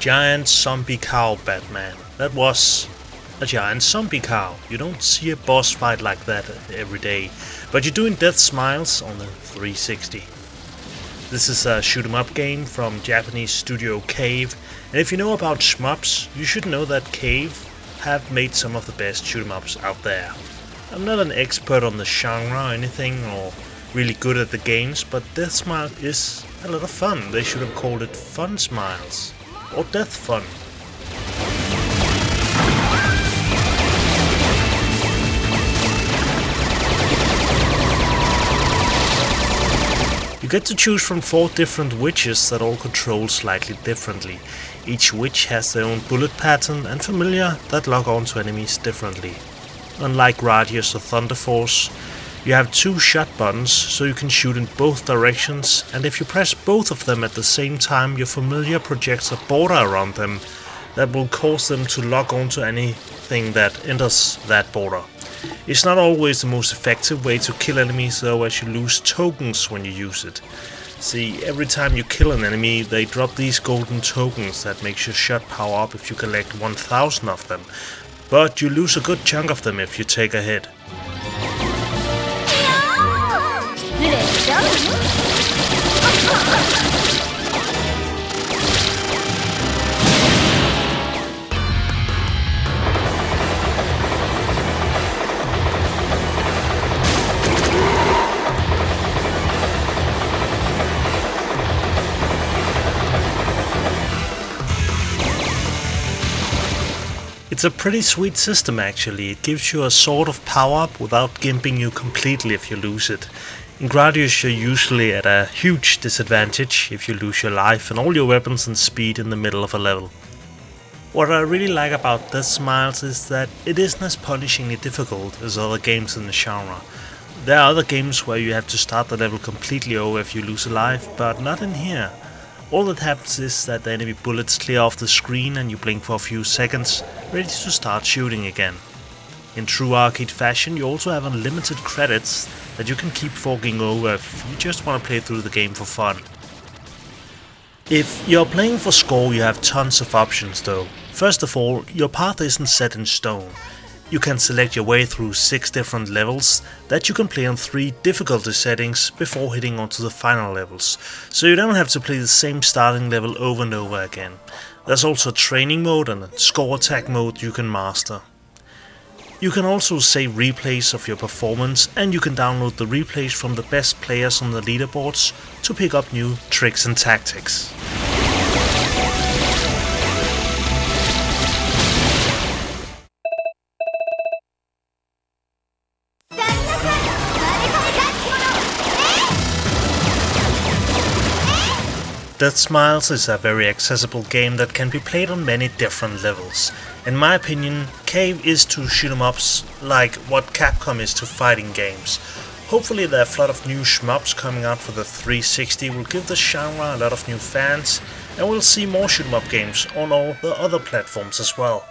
giant zombie cow Batman. That was a giant zombie cow. You don't see a boss fight like that every day, but you do in DeathSmiles on the 360. This is a shoot 'em up game from Japanese studio Cave, and if you know about SHMUPs, you should know that Cave have made some of the best shoot 'em ups out there. I'm not an expert on the genre or anything, or really good at the games, but DeathSmiles is a lot of fun. They should have called it Fun Smiles, or Death Fun. You get to choose from 4 different witches that all control slightly differently. Each witch has their own bullet pattern and familiar that lock onto enemies differently. Unlike Radius or Thunder Force, you have 2 shot buttons so you can shoot in both directions, and if you press both of them at the same time, your familiar projects a border around them that will cause them to lock onto anything that enters that border. It's not always the most effective way to kill enemies though, as you lose tokens when you use it. See, every time you kill an enemy, they drop these golden tokens that makes your shot power up if you collect 1000 of them, but you lose a good chunk of them if you take a hit. It's a pretty sweet system actually. It gives you a sort of power up without gimping you completely if you lose it. In Gradius you're usually at a huge disadvantage if you lose your life and all your weapons and speed in the middle of a level. What I really like about DeathSmiles is that it isn't as punishingly difficult as other games in the genre. There are other games where you have to start the level completely over if you lose a life, but not in here. All that happens is that the enemy bullets clear off the screen and you blink for a few seconds, ready to start shooting again. In true arcade fashion, you also have unlimited credits that you can keep forking over if you just want to play through the game for fun. If you're playing for score, you have tons of options though. First of all, your path isn't set in stone. You can select your way through 6 different levels that you can play on 3 difficulty settings before hitting onto the final levels, so you don't have to play the same starting level over and over again. There's also a training mode and a score attack mode you can master. You can also save replays of your performance, and you can download the replays from the best players on the leaderboards to pick up new tricks and tactics. DeathSmiles is a very accessible game that can be played on many different levels. In my opinion, Cave is to shoot 'em ups like what Capcom is to fighting games. Hopefully their flood of new shmups coming out for the 360 will give the genre a lot of new fans, and we'll see more shoot 'em up games on all the other platforms as well.